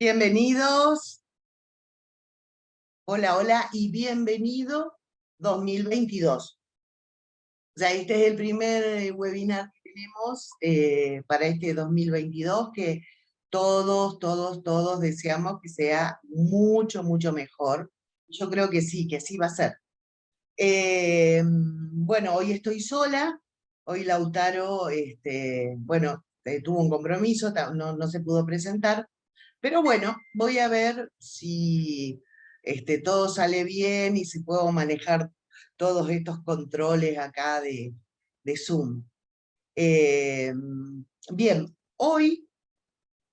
Bienvenidos, hola, hola y bienvenido 2022. Ya este es el primer webinar que tenemos para este 2022 que todos deseamos que sea mucho, mucho mejor. Yo creo que sí va a ser. Bueno, hoy estoy sola, hoy Lautaro, bueno, tuvo un compromiso, no se pudo presentar. Pero bueno, voy a ver si todo sale bien y si puedo manejar todos estos controles acá de Zoom. Bien, hoy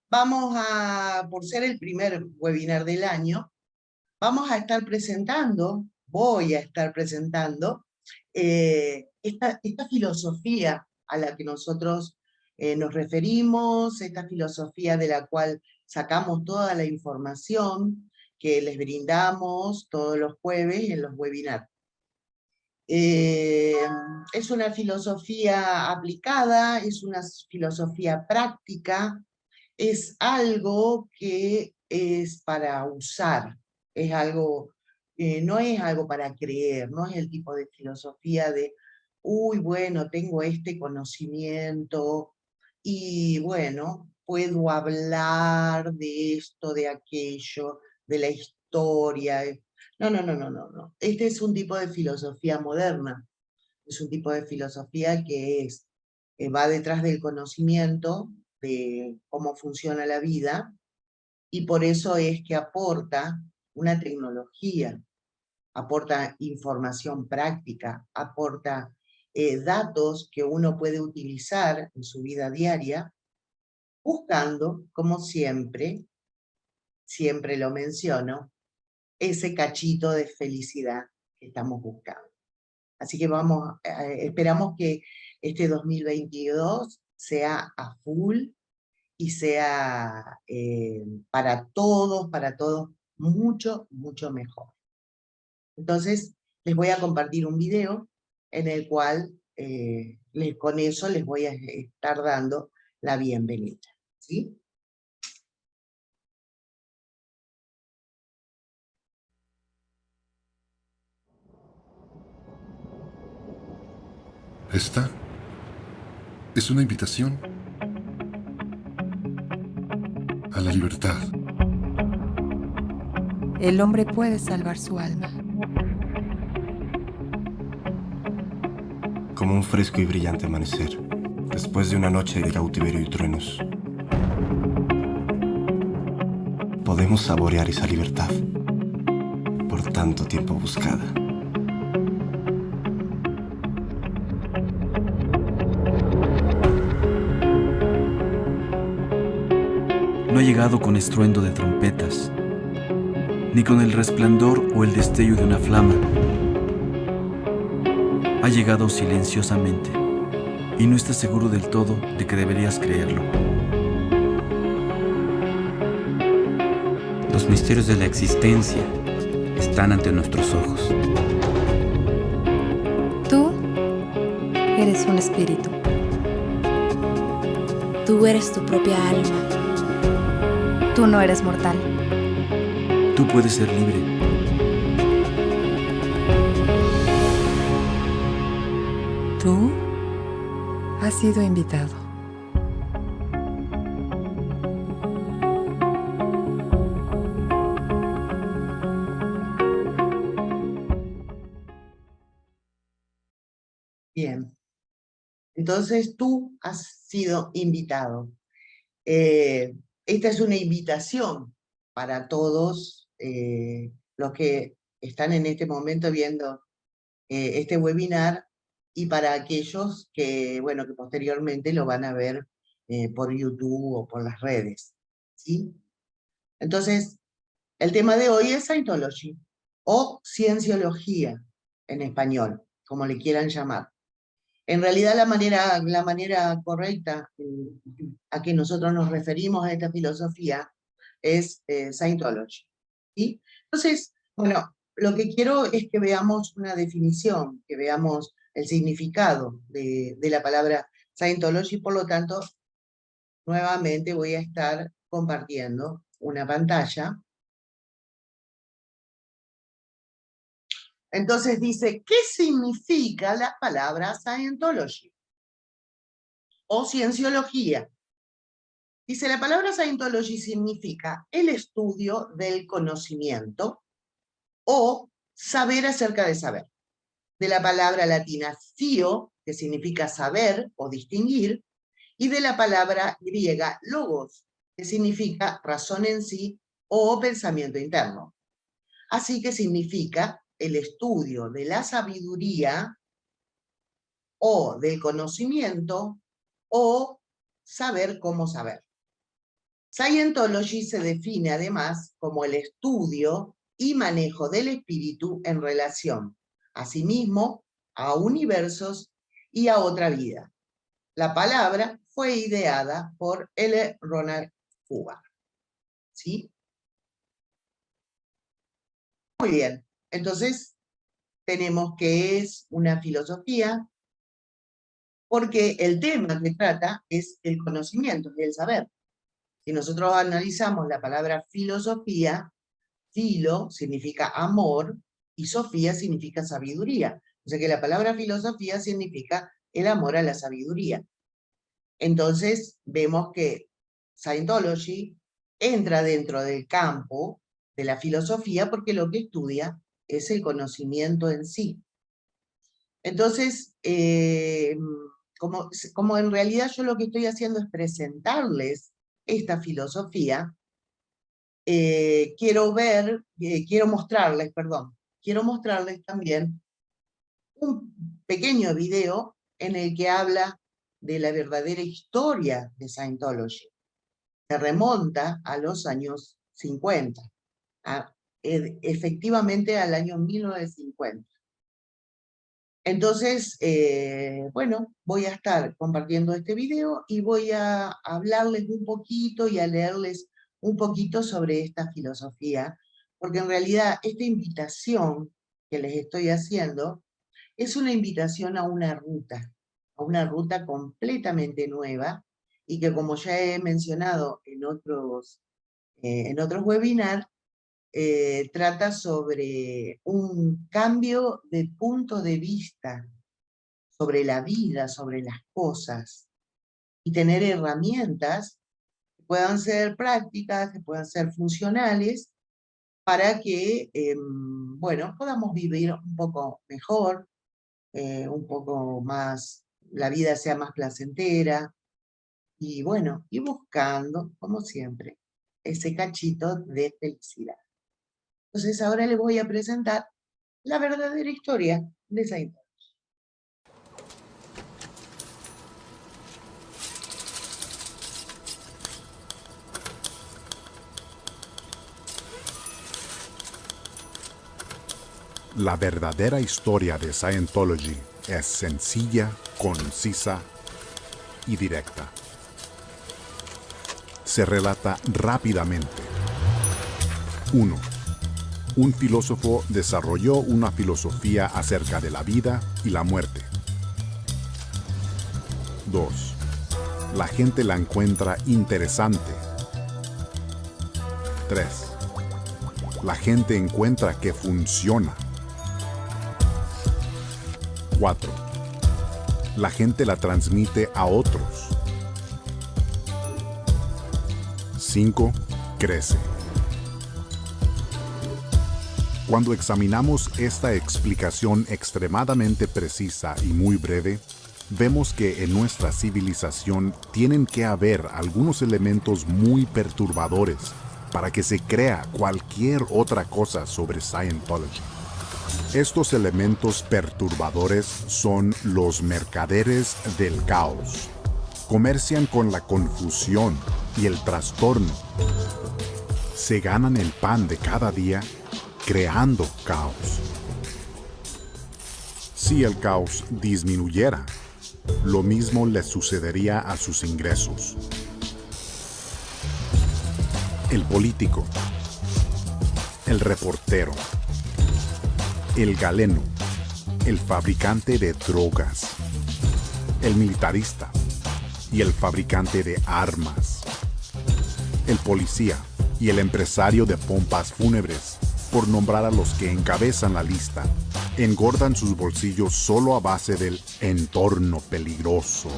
por ser el primer webinar del año, voy a estar presentando esta filosofía a la que nosotros nos referimos, esta filosofía de la cual sacamos toda la información que les brindamos todos los jueves en los webinars. Es una filosofía aplicada, es una filosofía práctica, es algo que es para usar, es algo, no es algo para creer, no es el tipo de filosofía de, uy, bueno, tengo este conocimiento y bueno, puedo hablar de esto, de aquello, de la historia. No. Este es un tipo de filosofía moderna, es un tipo de filosofía que va detrás del conocimiento de cómo funciona la vida, y por eso es que aporta una tecnología, aporta información práctica, aporta datos que uno puede utilizar en su vida diaria, buscando, como siempre lo menciono, ese cachito de felicidad que estamos buscando. Así que esperamos que este 2022 sea a full y sea para todos, mucho, mucho mejor. Entonces, les voy a compartir un video en el cual con eso les voy a estar dando la bienvenida. ¿Sí? Esta es una invitación a la libertad. El hombre puede salvar su alma. Como un fresco y brillante amanecer, después de una noche de cautiverio y truenos. Podemos saborear esa libertad, por tanto tiempo buscada. No ha llegado con estruendo de trompetas, ni con el resplandor o el destello de una flama. Ha llegado silenciosamente, y no estás seguro del todo de que deberías creerlo. Los misterios de la existencia están ante nuestros ojos. Tú eres un espíritu. Tú eres tu propia alma. Tú no eres mortal. Tú puedes ser libre. Tú has sido invitado. Bien. Entonces tú has sido invitado. Esta es una invitación para todos los que están en este momento viendo este webinar, y para aquellos que, bueno, que posteriormente lo van a ver por YouTube o por las redes, ¿sí? Entonces, el tema de hoy es Scientology, o Cienciología en español, como le quieran llamar. En realidad la manera correcta a que nosotros nos referimos a esta filosofía es Scientology, ¿sí? Entonces, bueno, lo que quiero es que veamos una definición, que veamos el significado de la palabra Scientology, por lo tanto, nuevamente voy a estar compartiendo una pantalla. Entonces dice, ¿qué significa la palabra Scientology? O cienciología. Dice, la palabra Scientology significa el estudio del conocimiento o saber acerca de saber. De la palabra latina scio, que significa saber o distinguir, y de la palabra griega logos, que significa razón en sí o pensamiento interno. Así que significa el estudio de la sabiduría o del conocimiento o saber cómo saber. Scientology se define además como el estudio y manejo del espíritu en relación a sí mismo, a universos y a otra vida. La palabra fue ideada por L. Ronald Hubbard. ¿Sí? Muy bien. Entonces, tenemos que es una filosofía, porque el tema que trata es el conocimiento, el saber. Si nosotros analizamos la palabra filosofía, filo significa amor y sofía significa sabiduría. O sea que la palabra filosofía significa el amor a la sabiduría. Entonces vemos que Scientology entra dentro del campo de la filosofía porque lo que estudia es el conocimiento en sí. Entonces, como en realidad yo lo que estoy haciendo es presentarles esta filosofía, quiero mostrarles también un pequeño video en el que habla de la verdadera historia de Scientology. Se remonta a los años 50, efectivamente al año 1950. Entonces, bueno, voy a estar compartiendo este video y voy a hablarles un poquito y a leerles un poquito sobre esta filosofía, porque en realidad esta invitación que les estoy haciendo es una invitación a una ruta completamente nueva, y que como ya he mencionado en otros webinars, trata sobre un cambio de punto de vista sobre la vida, sobre las cosas, y tener herramientas que puedan ser prácticas, que puedan ser funcionales, para que, bueno, podamos vivir un poco mejor, un poco más, la vida sea más placentera, y bueno, y buscando, como siempre, ese cachito de felicidad. Entonces ahora les voy a presentar la verdadera historia de Scientology. La verdadera historia de Scientology es sencilla, concisa y directa. Se relata rápidamente. 1. Un filósofo desarrolló una filosofía acerca de la vida y la muerte. 2. La gente la encuentra interesante. 3. La gente encuentra que funciona. 4. La gente la transmite a otros. 5. Crece. Cuando examinamos esta explicación extremadamente precisa y muy breve, vemos que en nuestra civilización tienen que haber algunos elementos muy perturbadores para que se crea cualquier otra cosa sobre Scientology. Estos elementos perturbadores son los mercaderes del caos. Comercian con la confusión y el trastorno. Se ganan el pan de cada día creando caos. Si el caos disminuyera, lo mismo les sucedería a sus ingresos. El político, el reportero, el galeno, el fabricante de drogas, el militarista y el fabricante de armas, el policía y el empresario de pompas fúnebres, por nombrar a los que encabezan la lista, engordan sus bolsillos solo a base del entorno peligroso.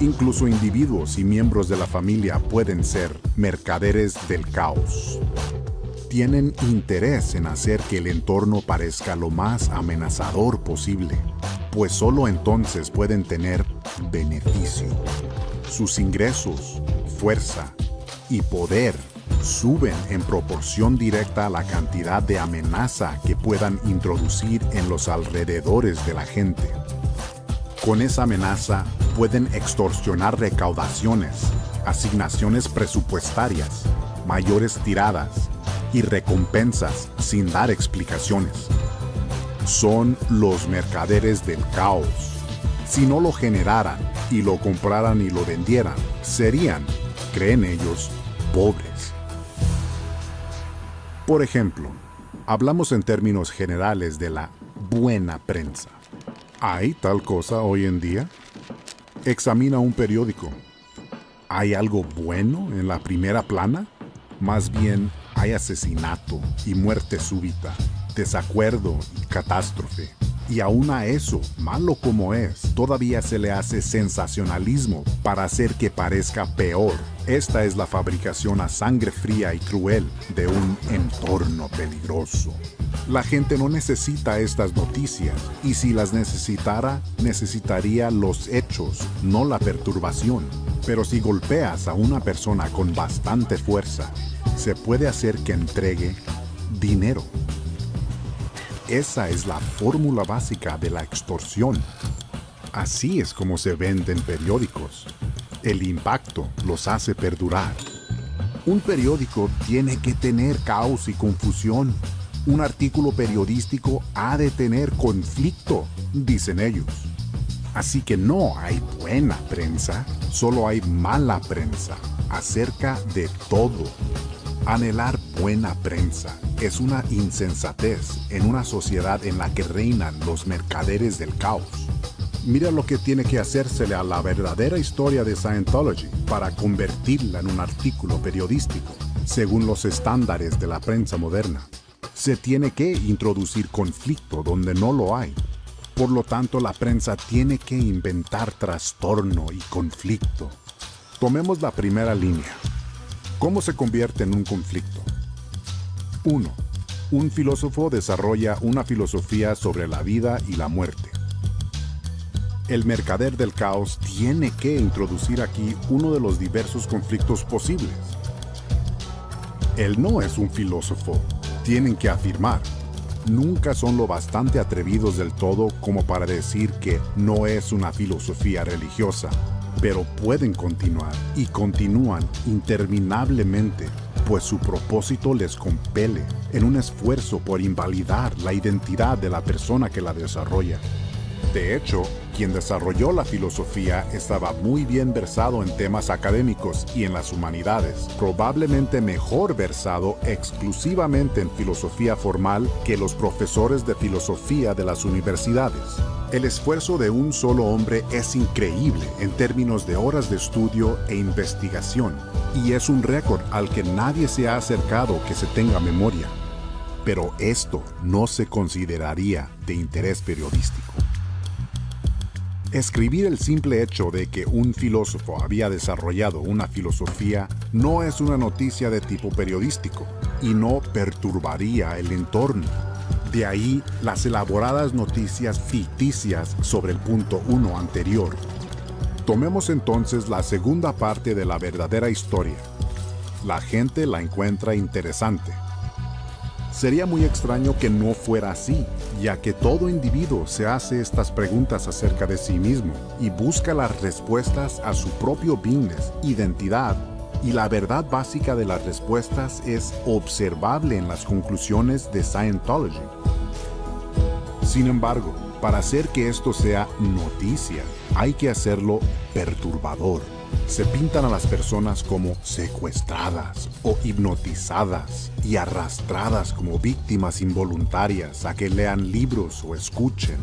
Incluso individuos y miembros de la familia pueden ser mercaderes del caos. Tienen interés en hacer que el entorno parezca lo más amenazador posible, pues solo entonces pueden tener beneficio. Sus ingresos, fuerza y poder suben en proporción directa a la cantidad de amenaza que puedan introducir en los alrededores de la gente. Con esa amenaza pueden extorsionar recaudaciones, asignaciones presupuestarias, mayores tiradas y recompensas sin dar explicaciones. Son los mercaderes del caos. Si no lo generaran y lo compraran y lo vendieran, serían, creen ellos, pobres. Por ejemplo, hablamos en términos generales de la buena prensa. ¿Hay tal cosa hoy en día? Examina un periódico. ¿Hay algo bueno en la primera plana? Más bien, hay asesinato y muerte súbita, desacuerdo y catástrofe. Y aún a eso, malo como es, todavía se le hace sensacionalismo para hacer que parezca peor. Esta es la fabricación a sangre fría y cruel de un entorno peligroso. La gente no necesita estas noticias, y si las necesitara, necesitaría los hechos, no la perturbación. Pero si golpeas a una persona con bastante fuerza, se puede hacer que entregue dinero. Esa es la fórmula básica de la extorsión. Así es como se venden periódicos. El impacto los hace perdurar. Un periódico tiene que tener caos y confusión. Un artículo periodístico ha de tener conflicto, dicen ellos. Así que no hay buena prensa, solo hay mala prensa, acerca de todo. Anhelar buena prensa es una insensatez en una sociedad en la que reinan los mercaderes del caos. Mira lo que tiene que hacérsele a la verdadera historia de Scientology para convertirla en un artículo periodístico, según los estándares de la prensa moderna. Se tiene que introducir conflicto donde no lo hay. Por lo tanto, la prensa tiene que inventar trastorno y conflicto. Tomemos la primera línea. ¿Cómo se convierte en un conflicto? 1. Un filósofo desarrolla una filosofía sobre la vida y la muerte. El mercader del caos tiene que introducir aquí uno de los diversos conflictos posibles. Él no es un filósofo, tienen que afirmar. Nunca son lo bastante atrevidos del todo como para decir que no es una filosofía religiosa, pero pueden continuar y continúan interminablemente, pues su propósito les compele en un esfuerzo por invalidar la identidad de la persona que la desarrolla. De hecho, quien desarrolló la filosofía estaba muy bien versado en temas académicos y en las humanidades, probablemente mejor versado exclusivamente en filosofía formal que los profesores de filosofía de las universidades. El esfuerzo de un solo hombre es increíble en términos de horas de estudio e investigación, y es un récord al que nadie se ha acercado que se tenga memoria. Pero esto no se consideraría de interés periodístico. Escribir el simple hecho de que un filósofo había desarrollado una filosofía no es una noticia de tipo periodístico y no perturbaría el entorno. De ahí las elaboradas noticias ficticias sobre el punto 1 anterior. Tomemos entonces la segunda parte de la verdadera historia. La gente la encuentra interesante. Sería muy extraño que no fuera así, ya que todo individuo se hace estas preguntas acerca de sí mismo y busca las respuestas a su propio business, identidad, y la verdad básica de las respuestas es observable en las conclusiones de Scientology. Sin embargo, Para hacer que esto sea noticia, hay que hacerlo perturbador. Se pintan a las personas como secuestradas o hipnotizadas y arrastradas como víctimas involuntarias a que lean libros o escuchen.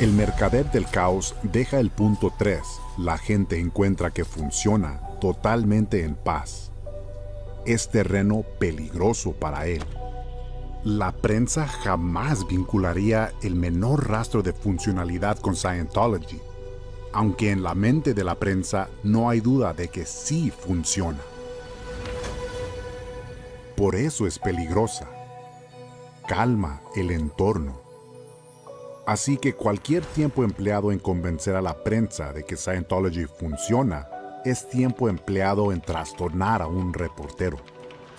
El mercader del caos deja el punto 3. La gente encuentra que funciona totalmente en paz. Es terreno peligroso para él. La prensa jamás vincularía el menor rastro de funcionalidad con Scientology, aunque en la mente de la prensa no hay duda de que sí funciona. Por eso es peligrosa. Calma el entorno. Así que cualquier tiempo empleado en convencer a la prensa de que Scientology funciona es tiempo empleado en trastornar a un reportero.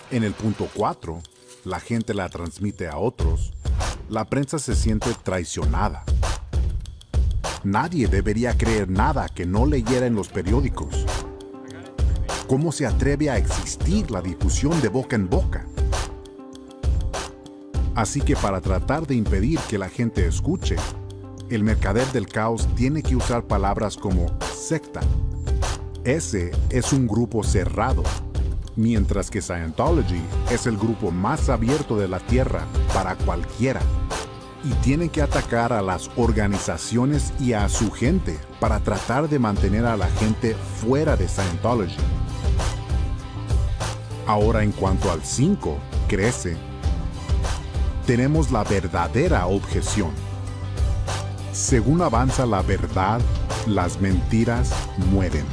En el punto 4, la gente la transmite a otros, la prensa se siente traicionada. Nadie debería creer nada que no leyera en los periódicos. ¿Cómo se atreve a existir la difusión de boca en boca? Así que para tratar de impedir que la gente escuche, el mercader del caos tiene que usar palabras como secta. Ese es un grupo cerrado, mientras que Scientology es el grupo más abierto de la Tierra para cualquiera. Y tienen que atacar a las organizaciones y a su gente para tratar de mantener a la gente fuera de Scientology. Ahora, en cuanto al 5, crece, tenemos la verdadera objeción. Según avanza la verdad, las mentiras mueren.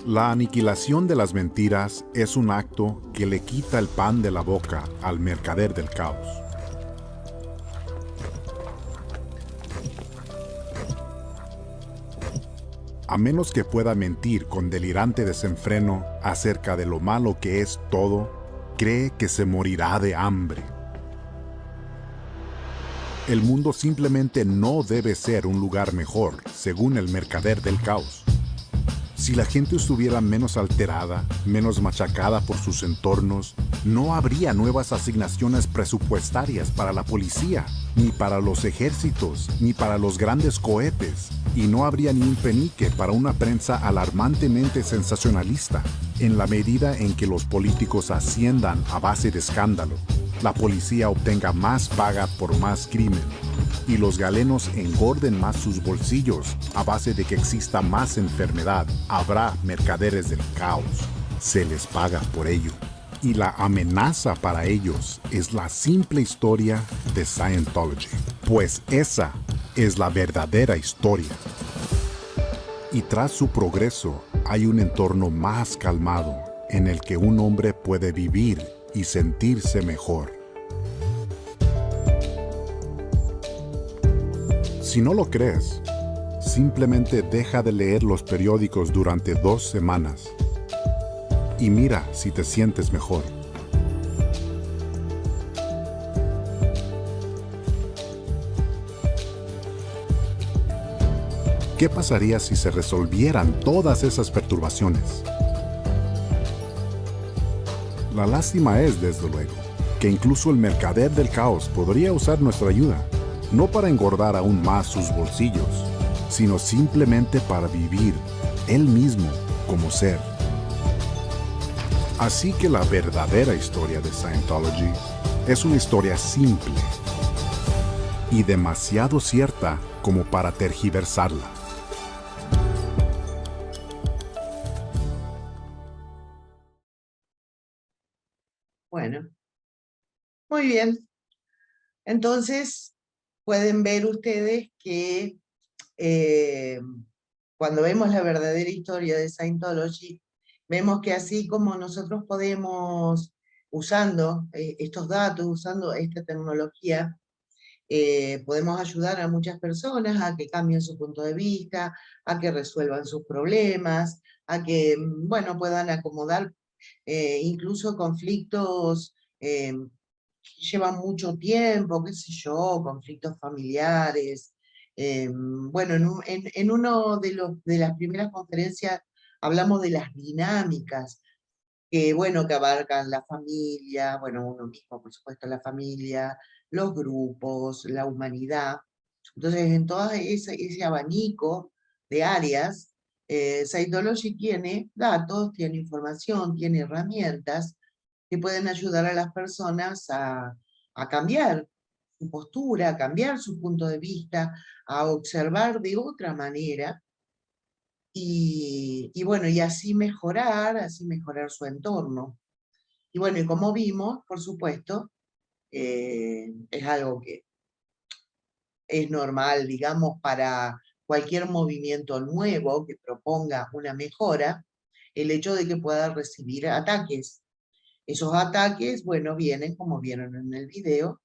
La aniquilación de las mentiras es un acto que le quita el pan de la boca al mercader del caos. A menos que pueda mentir con delirante desenfreno acerca de lo malo que es todo, cree que se morirá de hambre. El mundo simplemente no debe ser un lugar mejor, según el mercader del caos. Si la gente estuviera menos alterada, menos machacada por sus entornos, no habría nuevas asignaciones presupuestarias para la policía, ni para los ejércitos, ni para los grandes cohetes, y no habría ni un penique para una prensa alarmantemente sensacionalista. En la medida en que los políticos asciendan a base de escándalo, la policía obtenga más paga por más crimen, y los galenos engorden más sus bolsillos a base de que exista más enfermedad, habrá mercaderes del caos. Se les paga por ello. Y la amenaza para ellos es la simple historia de Scientology, pues esa es la verdadera historia. Y tras su progreso hay un entorno más calmado en el que un hombre puede vivir y sentirse mejor. Si no lo crees, simplemente deja de leer los periódicos durante 2 semanas y mira si te sientes mejor. ¿Qué pasaría si se resolvieran todas esas perturbaciones? La lástima es, desde luego, que incluso el mercader del caos podría usar nuestra ayuda, no para engordar aún más sus bolsillos, sino simplemente para vivir él mismo como ser. Así que la verdadera historia de Scientology es una historia simple y demasiado cierta como para tergiversarla. Bueno, muy bien. Entonces, pueden ver ustedes que cuando vemos la verdadera historia de Scientology, vemos que así como nosotros podemos, usando estos datos, usando esta tecnología, podemos ayudar a muchas personas a que cambien su punto de vista, a que resuelvan sus problemas, a que, bueno, puedan acomodar incluso conflictos que llevan mucho tiempo, qué sé yo, conflictos familiares. Bueno, en uno de las primeras conferencias hablamos de las dinámicas que bueno, que abarcan la familia, bueno, uno mismo, por supuesto, la familia, los grupos, la humanidad. Entonces, en todo ese abanico de áreas, Scientology tiene datos, tiene información, tiene herramientas que pueden ayudar a las personas a cambiar su postura, a cambiar su punto de vista, a observar de otra manera y bueno, y así mejorar su entorno. Y bueno, y como vimos, por supuesto, es algo que es normal, digamos, para cualquier movimiento nuevo que proponga una mejora, el hecho de que pueda recibir ataques. Esos ataques, bueno, vienen, como vieron en el video,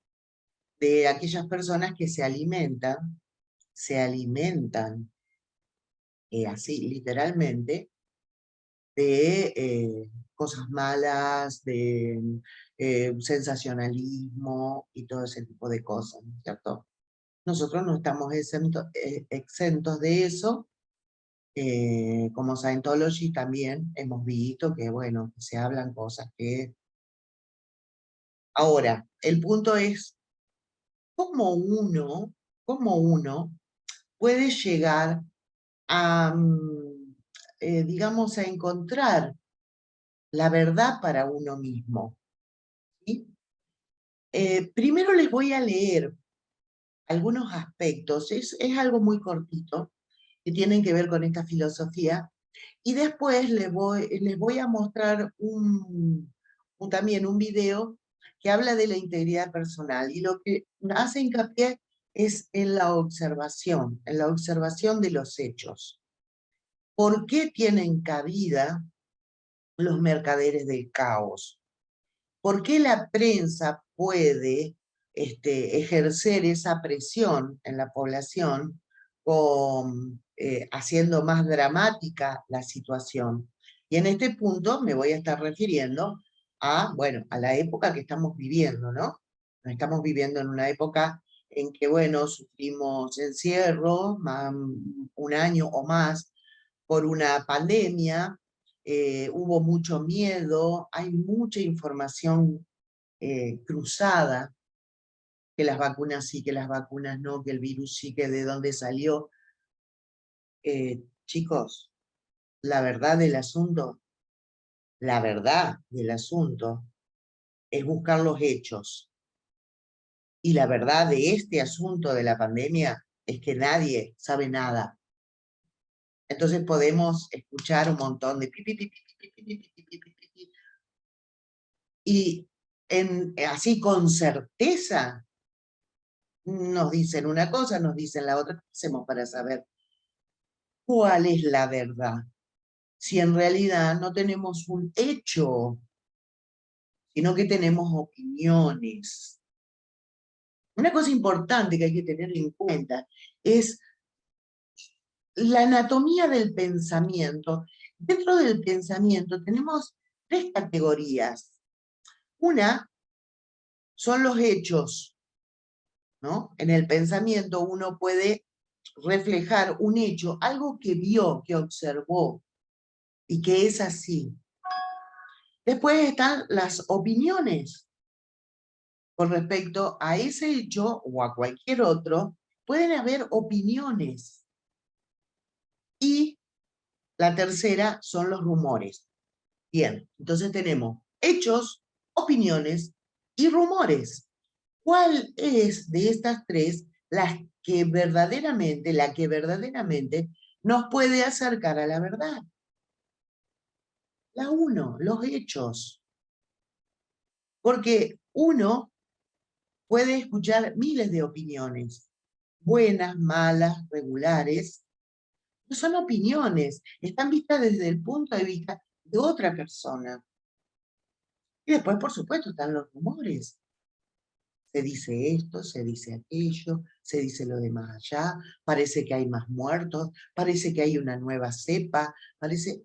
de aquellas personas que se alimentan así, literalmente, de cosas malas, de sensacionalismo y todo ese tipo de cosas, ¿no es cierto? Nosotros no estamos exentos de eso. Como Scientology también hemos visto que, bueno, se hablan cosas que... Ahora, el punto es cómo uno puede llegar a, digamos, a encontrar la verdad para uno mismo. ¿Sí? Primero les voy a leer algunos aspectos, es algo muy cortito, que tienen que ver con esta filosofía, y después les voy a mostrar también un video que habla de la integridad personal, y lo que hace hincapié es en la observación de los hechos. ¿Por qué tienen cabida los mercaderes del caos? ¿Por qué la prensa puede ejercer esa presión en la población haciendo más dramática la situación? Y en este punto me voy a estar refiriendo bueno, a la época que estamos viviendo, ¿no? Estamos viviendo en una época en que, bueno, sufrimos encierro, un año o más, por una pandemia, hubo mucho miedo, hay mucha información cruzada, que las vacunas sí, que las vacunas no, que el virus sí, que de dónde salió. Chicos, la verdad del asunto es buscar los hechos. Y la verdad de este asunto de la pandemia es que nadie sabe nada. Entonces podemos escuchar un montón de pi, pi, pi, pi, pi, pi, pi, pi, pi, pi, pi, pi. Y así con certeza nos dicen una cosa, nos dicen la otra. ¿Qué hacemos para saber cuál es la verdad? Si en realidad no tenemos un hecho, sino que tenemos opiniones. Una cosa importante que hay que tener en cuenta es la anatomía del pensamiento. Dentro del pensamiento tenemos tres categorías. Una son los hechos, ¿no? En el pensamiento uno puede reflejar un hecho, algo que vio, que observó, y que es así. Después están las opiniones. Con respecto a ese hecho o a cualquier otro, pueden haber opiniones. Y la tercera son los rumores. Bien, entonces tenemos hechos, opiniones y rumores. ¿Cuál es de estas tres la que verdaderamente nos puede acercar a la verdad? La uno, los hechos. Porque uno puede escuchar miles de opiniones, buenas, malas, regulares. No son opiniones, están vistas desde el punto de vista de otra persona. Y después, por supuesto, están los rumores. Se dice esto, se dice aquello, se dice lo de más allá, parece que hay más muertos, parece que hay una nueva cepa, parece...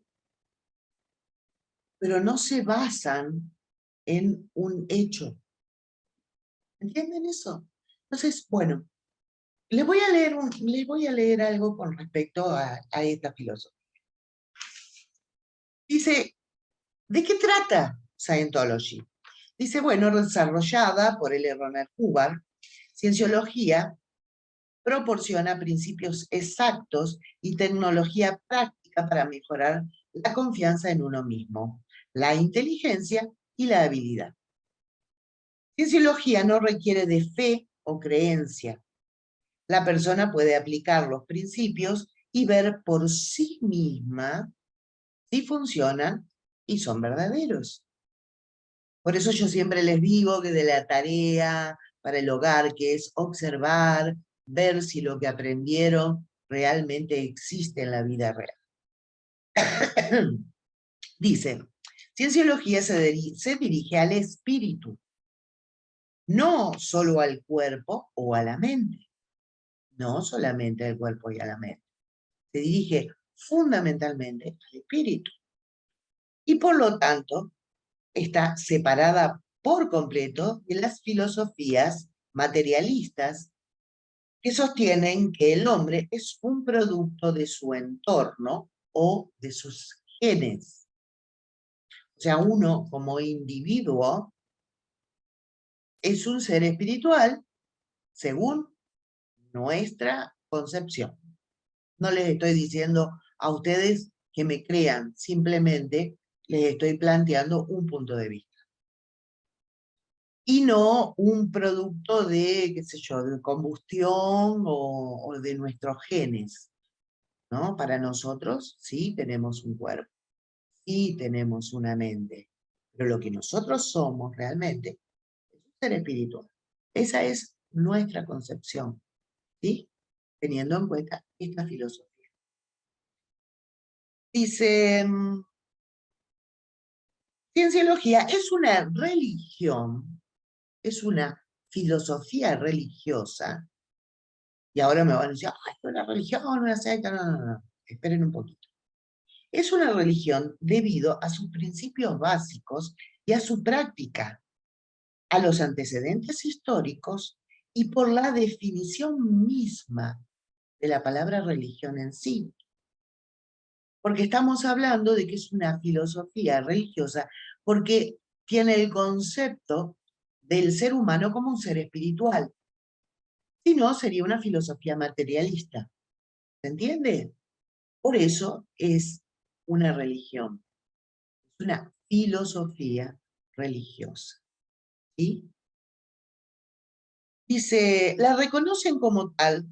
Pero no se basan en un hecho. ¿Entienden eso? Entonces, bueno, les voy a leer algo con respecto a esta filosofía. Dice, ¿De qué trata Scientology? Dice, bueno, desarrollada por L. Ronald Hubbard, Cienciología proporciona principios exactos y tecnología práctica para mejorar la confianza en uno mismo, la inteligencia y la habilidad. Cienciología no requiere de fe o creencia. La persona puede aplicar los principios y ver por sí misma si funcionan y son verdaderos. Por eso yo siempre les digo que de la tarea para el hogar, que es observar, ver si lo que aprendieron realmente existe en la vida real. Dice, Cienciología se dirige al espíritu, no solo al cuerpo o a la mente. No solamente al cuerpo y a la mente. Se dirige fundamentalmente al espíritu. Y por lo tanto, está separada por completo de las filosofías materialistas que sostienen que el hombre es un producto de su entorno o de sus genes. O sea, uno como individuo es un ser espiritual según nuestra concepción. No les estoy diciendo a ustedes que me crean, simplemente les estoy planteando un punto de vista. Y no un producto de, qué sé yo, de combustión o de nuestros genes, ¿no? Para nosotros sí tenemos un cuerpo, sí tenemos una mente, pero lo que nosotros somos realmente es un ser espiritual. Esa es nuestra concepción, ¿sí? Teniendo en cuenta esta filosofía. Dice, Cienciología es una religión, es una filosofía religiosa, y ahora me van a decir, ay, una religión, una secta, no, esperen un poquito. Es una religión debido a sus principios básicos y a su práctica, a los antecedentes históricos y por la definición misma de la palabra religión en sí. Porque estamos hablando de que es una filosofía religiosa porque tiene el concepto del ser humano como un ser espiritual. Si no, sería una filosofía materialista. ¿Se entiende? Por eso es una religión. Es una filosofía religiosa. ¿Sí? Dice, la reconocen como tal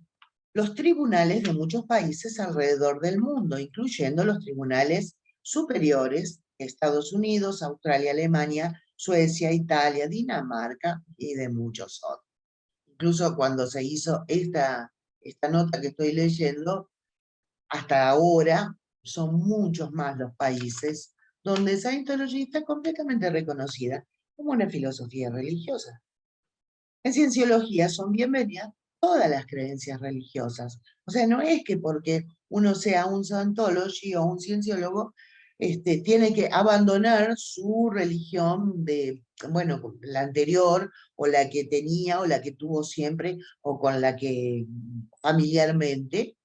los tribunales de muchos países alrededor del mundo, incluyendo los tribunales superiores de Estados Unidos, Australia, Alemania, Suecia, Italia, Dinamarca y de muchos otros. Incluso cuando se hizo esta nota que estoy leyendo, hasta ahora son muchos más los países donde Scientology está completamente reconocida como una filosofía religiosa. En Cienciología son bienvenidas todas las creencias religiosas. O sea, no es que porque uno sea un Scientology o un cienciólogo, tiene que abandonar su religión de, bueno, la anterior, o la que tenía, o la que tuvo siempre, o con la que familiarmente,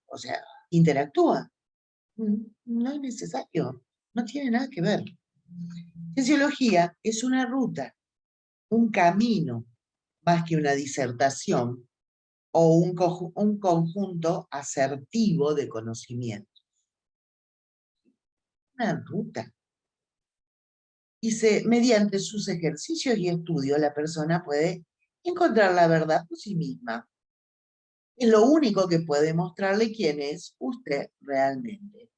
o sea, interactúa. No es necesario, no tiene nada que ver. Cienciología es una ruta, un camino, más que una disertación o un conjunto asertivo de conocimientos. Una ruta. Dice, mediante sus ejercicios y estudios, la persona puede encontrar la verdad por sí misma. Es lo único que puede mostrarle quién es usted realmente.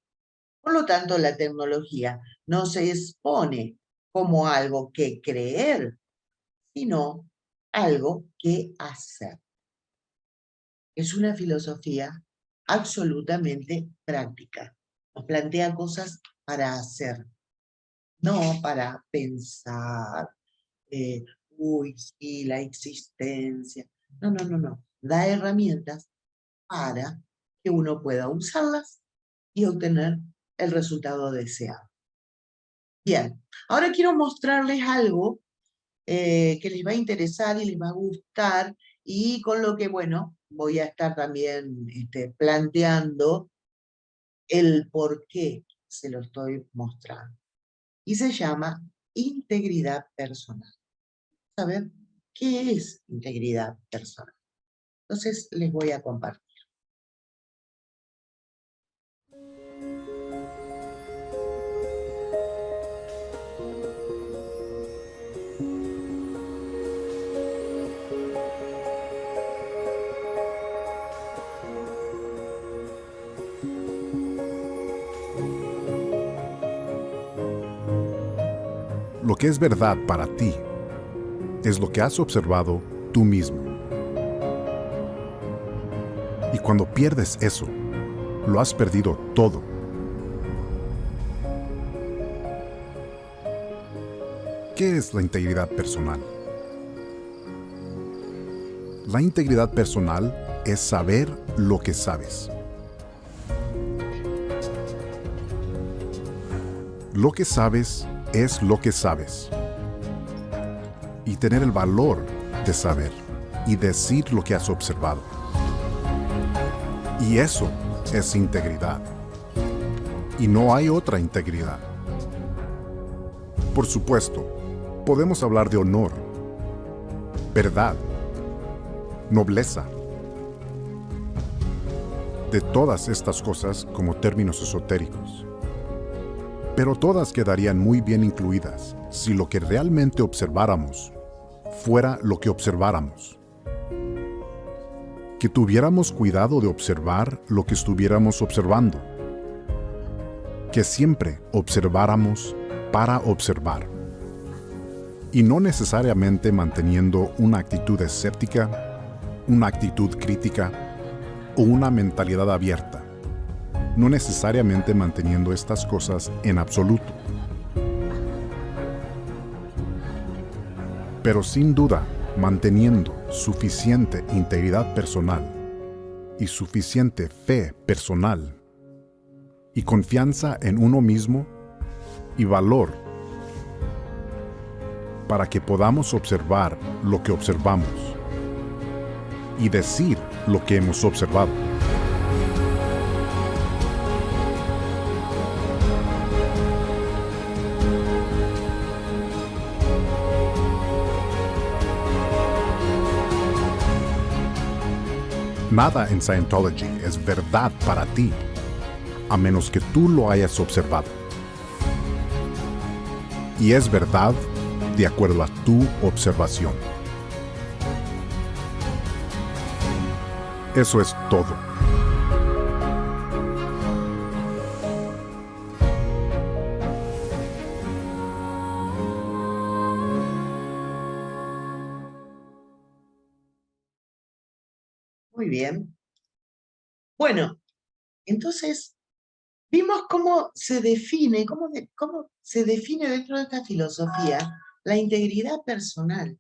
Por lo tanto, la tecnología no se expone como algo que creer, sino algo que hacer. Es una filosofía absolutamente práctica. Nos plantea cosas para hacer, no para pensar, uy, sí, la existencia. No, no, no, no. Da herramientas para que uno pueda usarlas y obtener el resultado deseado. Bien, ahora quiero mostrarles algo que les va a interesar y les va a gustar, y con lo que, bueno, voy a estar también planteando el por qué se lo estoy mostrando. y se llama integridad personal. A ver, ¿qué es integridad personal? Entonces les voy a compartir. Lo que es verdad para ti es lo que has observado tú mismo. Y cuando pierdes eso, lo has perdido todo. ¿Qué es la integridad personal? La integridad personal es saber lo que sabes. Lo que sabes es lo que sabes. Y tener el valor de saber y decir lo que has observado. Y eso es integridad. Y no hay otra integridad. Por supuesto, podemos hablar de honor, verdad, nobleza, de todas estas cosas como términos esotéricos. Pero todas quedarían muy bien incluidas si lo que realmente observáramos fuera lo que observáramos. Que tuviéramos cuidado de observar lo que estuviéramos observando. Que siempre observáramos para observar. Y no necesariamente manteniendo una actitud escéptica, una actitud crítica o una mentalidad abierta. No necesariamente manteniendo estas cosas en absoluto. Pero sin duda, manteniendo suficiente integridad personal y suficiente fe personal y confianza en uno mismo y valor para que podamos observar lo que observamos y decir lo que hemos observado. Nada en Scientology es verdad para ti, a menos que tú lo hayas observado. Y es verdad de acuerdo a tu observación. Eso es todo. Muy bien. Bueno, entonces vimos cómo se define, cómo se define dentro de esta filosofía la integridad personal.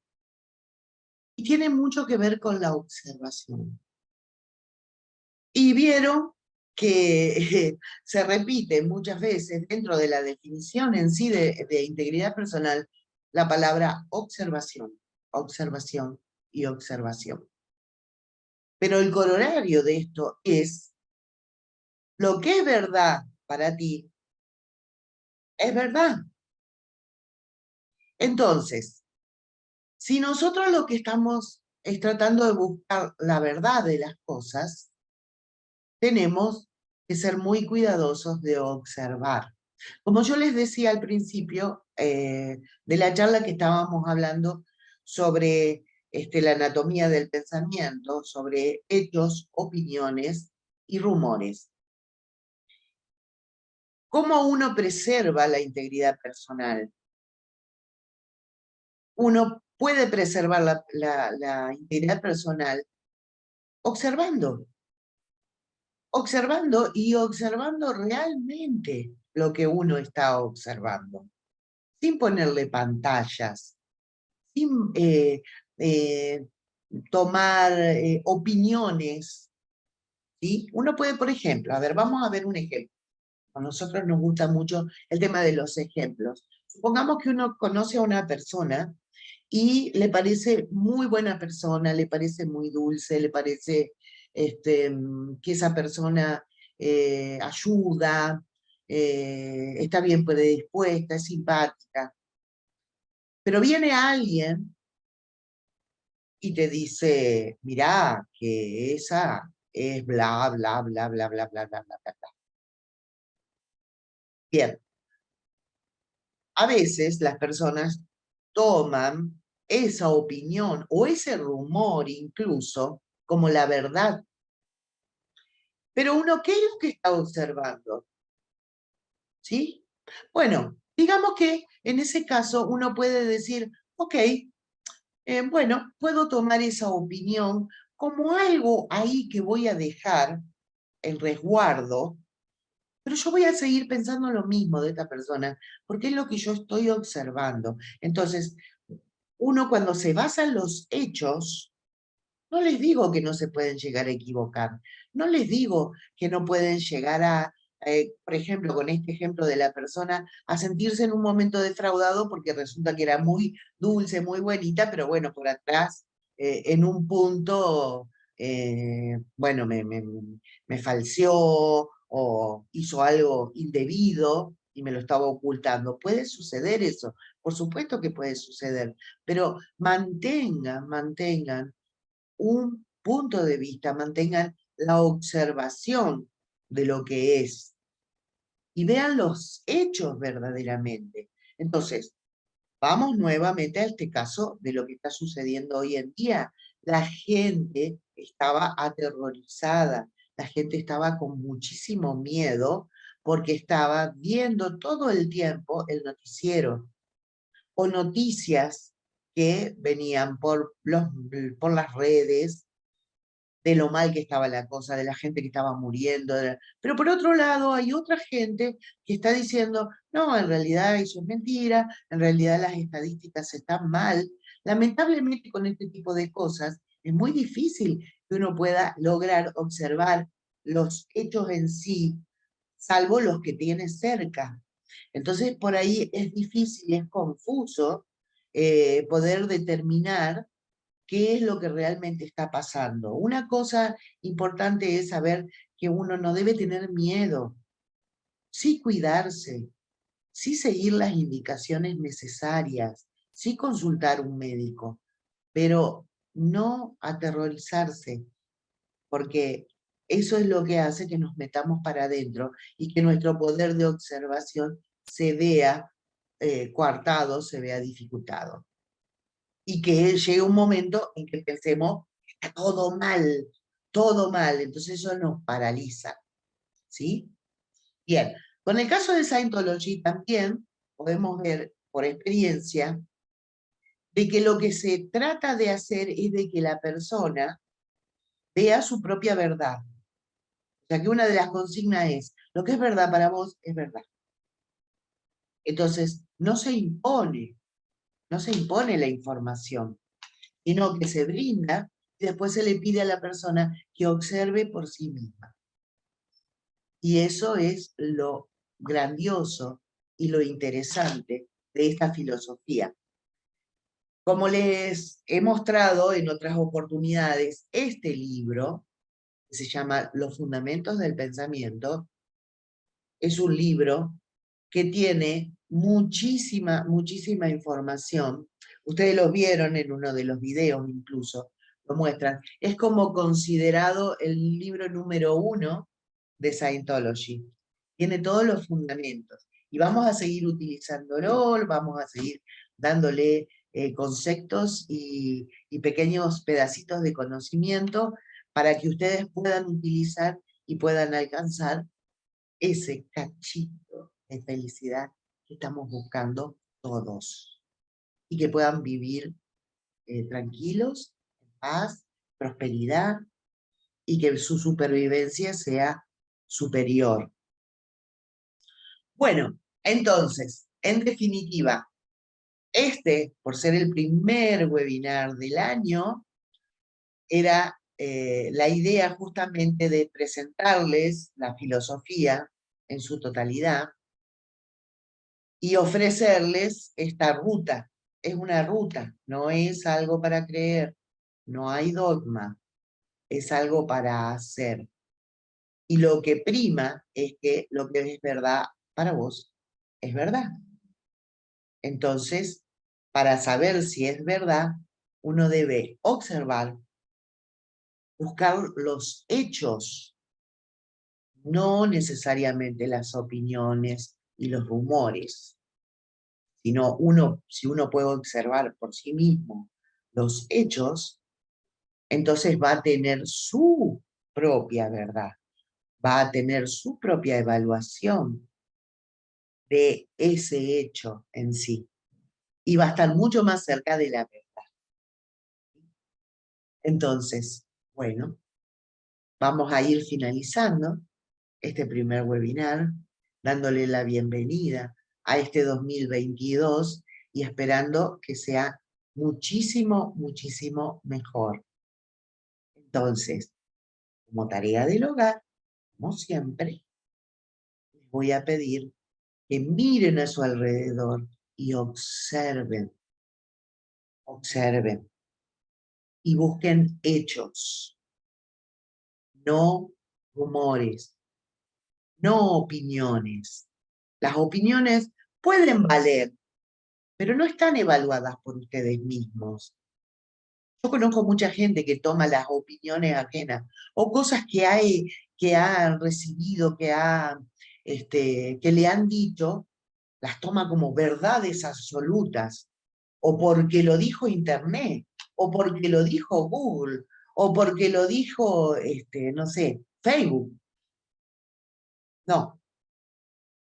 Y tiene mucho que ver con la observación. Y vieron que se repite muchas veces dentro de la definición en sí de integridad personal la palabra observación, observación y observación. Pero el corolario de esto es, lo que es verdad para ti, es verdad. Entonces, si nosotros lo que estamos es tratando de buscar la verdad de las cosas, tenemos que ser muy cuidadosos de observar. Como yo les decía al principio de la charla que estábamos hablando sobre la anatomía del pensamiento, sobre hechos, opiniones y rumores. ¿Cómo uno preserva la integridad personal? Uno puede preservar la integridad personal observando. Observando y observando realmente lo que uno está observando. Sin ponerle pantallas, sin tomar opiniones. ¿Sí? Uno puede, por ejemplo, a ver, vamos a ver un ejemplo. A nosotros nos gusta mucho el tema de los ejemplos. Supongamos que uno conoce a una persona y le parece muy buena persona, le parece muy dulce, le parece que esa persona ayuda, está bien predispuesta, es simpática. Pero viene alguien y te dice, mirá, que esa es bla, bla, bla, bla, bla, bla, bla, bla, bla. Bien, a veces las personas toman esa opinión o ese rumor incluso como la verdad. Pero uno, ¿qué es lo que está observando? ¿Sí? Bueno, digamos que en ese caso uno puede decir, ok, bueno, puedo tomar esa opinión como algo ahí que voy a dejar en resguardo, pero yo voy a seguir pensando lo mismo de esta persona, porque es lo que yo estoy observando. Entonces, uno cuando se basa en los hechos, no les digo que no se pueden llegar a equivocar, no les digo que no pueden llegar a, por ejemplo, con este ejemplo de la persona, a sentirse en un momento defraudado porque resulta que era muy dulce, muy buenita, pero bueno, por atrás, en un punto, bueno, me falseó o hizo algo indebido y me lo estaba ocultando. Puede suceder eso, por supuesto que puede suceder, pero mantengan un punto de vista, mantengan la observación de lo que es y vean los hechos verdaderamente. Entonces, vamos nuevamente a este caso de lo que está sucediendo hoy en día. La gente estaba aterrorizada, la gente estaba con muchísimo miedo porque estaba viendo todo el tiempo el noticiero o noticias que venían por las redes, de lo mal que estaba la cosa, de la gente que estaba muriendo. Pero por otro lado, hay otra gente que está diciendo, no, en realidad eso es mentira, en realidad las estadísticas están mal. Lamentablemente con este tipo de cosas es muy difícil que uno pueda lograr observar los hechos en sí, salvo los que tiene cerca. Entonces por ahí es difícil, es confuso poder determinar qué es lo que realmente está pasando. Una cosa importante es saber que uno no debe tener miedo, sí cuidarse, sí seguir las indicaciones necesarias, sí consultar un médico, pero no aterrorizarse, porque eso es lo que hace que nos metamos para adentro y que nuestro poder de observación se vea coartado, se vea dificultado. Y que llegue un momento en que pensemos, está todo mal, entonces eso nos paraliza, ¿sí? Bien, con el caso de Scientology también podemos ver por experiencia de que lo que se trata de hacer es de que la persona vea su propia verdad. O sea que una de las consignas es, lo que es verdad para vos es verdad. Entonces, no se impone la información, sino que se brinda y después se le pide a la persona que observe por sí misma. Y eso es lo grandioso y lo interesante de esta filosofía. Como les he mostrado en otras oportunidades, este libro, que se llama Los Fundamentos del Pensamiento, es un libro que tiene muchísima información. Ustedes lo vieron en uno de los videos incluso, lo muestran. Es como considerado el libro número 1 de Scientology. Tiene todos los fundamentos. Y vamos a seguir utilizándolo, vamos a seguir dándole conceptos y pequeños pedacitos de conocimiento para que ustedes puedan utilizar y puedan alcanzar ese cachito de felicidad que estamos buscando todos. Y que puedan vivir tranquilos, en paz, prosperidad, y que su supervivencia sea superior. Bueno, entonces, en definitiva, por ser el primer webinar del año, era la idea justamente de presentarles la filosofía en su totalidad y ofrecerles esta ruta. Es una ruta, no es algo para creer, no hay dogma, es algo para hacer. Y lo que prima es que lo que es verdad para vos es verdad. Entonces, para saber si es verdad, uno debe observar, buscar los hechos, no necesariamente las opiniones y los rumores, sino si uno puede observar por sí mismo los hechos, entonces va a tener su propia verdad, va a tener su propia evaluación de ese hecho en sí, y va a estar mucho más cerca de la verdad. Entonces, bueno, vamos a ir finalizando este primer webinar, dándole la bienvenida a este 2022 y esperando que sea muchísimo, muchísimo mejor. Entonces, como tarea del hogar, como siempre, les voy a pedir que miren a su alrededor y observen, observen y busquen hechos, no rumores, no opiniones. Las opiniones pueden valer, pero no están evaluadas por ustedes mismos. Yo conozco mucha gente que toma las opiniones ajenas o cosas que ha recibido, que le han dicho, las toma como verdades absolutas, o porque lo dijo Internet, o porque lo dijo Google, o porque lo dijo, no sé, Facebook. No,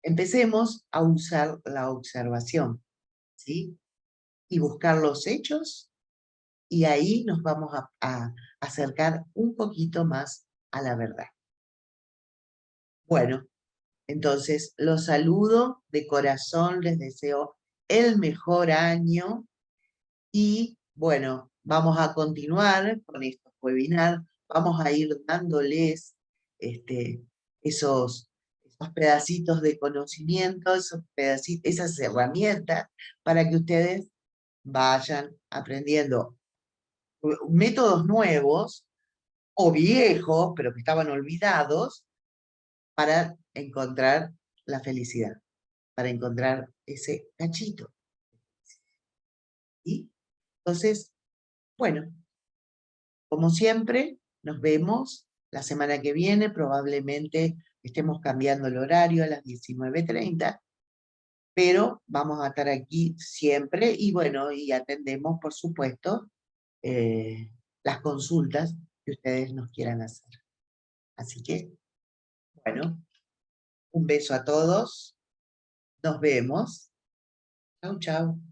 empecemos a usar la observación, ¿sí? Y buscar los hechos, y ahí nos vamos a acercar un poquito más a la verdad. Bueno, entonces los saludo de corazón, les deseo el mejor año, y bueno, vamos a continuar con estos webinars, vamos a ir dándoles esos pedacitos de conocimiento, esas herramientas para que ustedes vayan aprendiendo métodos nuevos o viejos, pero que estaban olvidados, para encontrar la felicidad, para encontrar ese cachito. ¿Sí? Entonces, bueno, como siempre, nos vemos la semana que viene, probablemente estemos cambiando el horario a las 19:30, pero vamos a estar aquí siempre y bueno, y atendemos, por supuesto, las consultas que ustedes nos quieran hacer. Así que, bueno, un beso a todos, nos vemos. Chau, chau.